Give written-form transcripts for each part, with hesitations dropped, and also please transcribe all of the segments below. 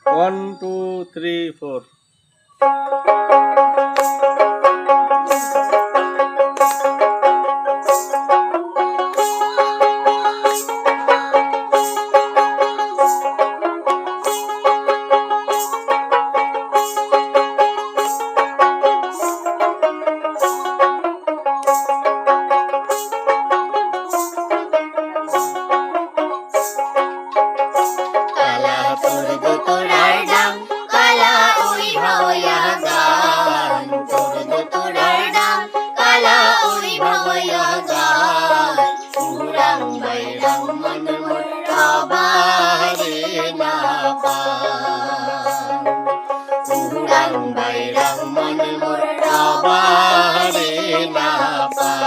1 2 3 4 কালা তোর দোতরার ডাং কালা ওই ভাওয়া গান তোর দোতরার ডাং কালা ওই ভাওয়া গান উড়াং বাইরাং মন মোর আবারে না পান উড়াং বাইরাং মন মোর আবারে না পান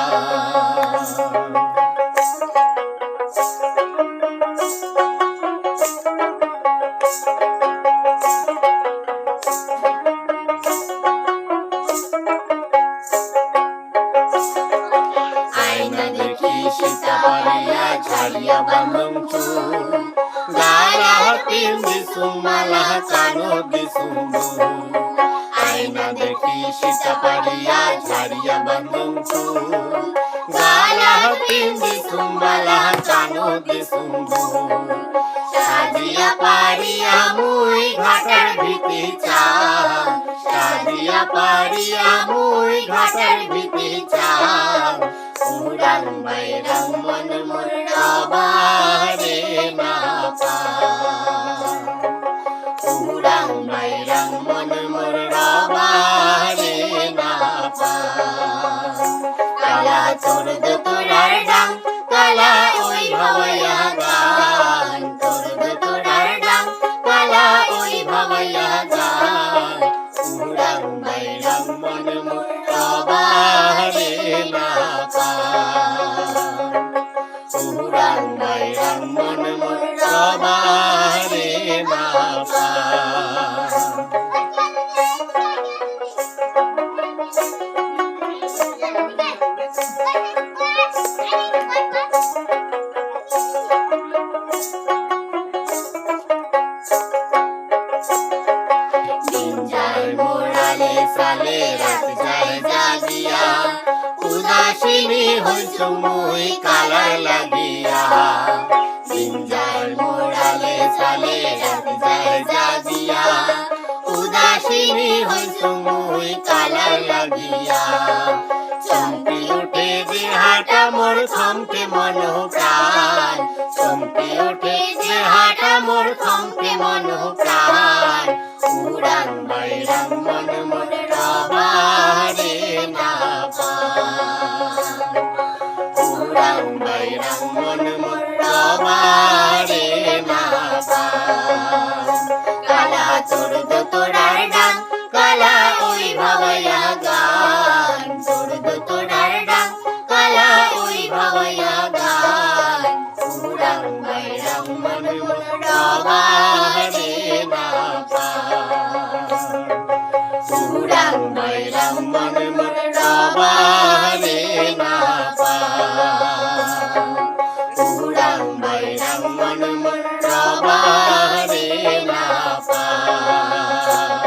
আয়না দেখি সীতা পারিয়া ঝাড়িয়া বান্ধং চুল গালা হাতিম দিসুম মালা কানো দিসুম আয়না দেখি সীতা পারিয়া ঝাড়িয়া বান্ধং চুল গালা হাতিম দিসুম মালা কানো দিসুম সাজিয়া পারিয়া মুই ঘাটের ভিতি চা সাজিয়া পারিয়া মুই ঘাটের ভিতি চা উড়াং বাইরাং মন মোর আবারে না পান উড়াং বাইরাং মন মোর আবারে না পান কালা তোর দোতরার ডাং কালা ওই ভাওয়া গান তোর দোতরার ডাং কালা ওই ভাওয়া গান উড়াং বাইরাং মন মোর আবারে না পান উড়াং বাইরাং মন মোর আবারে না পান দিন যায় মোড়ালে সালে রাত যায় জাগিয়া উদাসিনী হইছ মুই কালার লাগিয়া দিন যায় মোড়ালে সালে রাত যায় জাগিয়া উদাসিনী হইছ মুই কালার লাগিয়া চমকি উঠে দেহাটা মোর থমকে মন প্রাণ চমকি উঠে দেহাটা মোর থমকে মন প্রাণ উড়াং বাইরাং মন মোর আবারে না পান উড়াং বাইরাং মন মোর আবারে না পান কালা তোর দোতরার ডাং কালা ওই ভাওয়া গান তোর দোতরার ডাং কালা ওই ভাওয়া গান উড়াং বাইরাং মন মোর আবারে না পান উড়াং বাইরাং মন মোর আবারে না পান উড়াং বাইরাং মন মোর আবারে না পান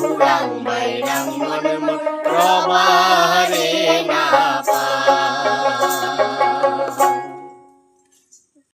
উড়াং বাইরাং মন মোর আবারে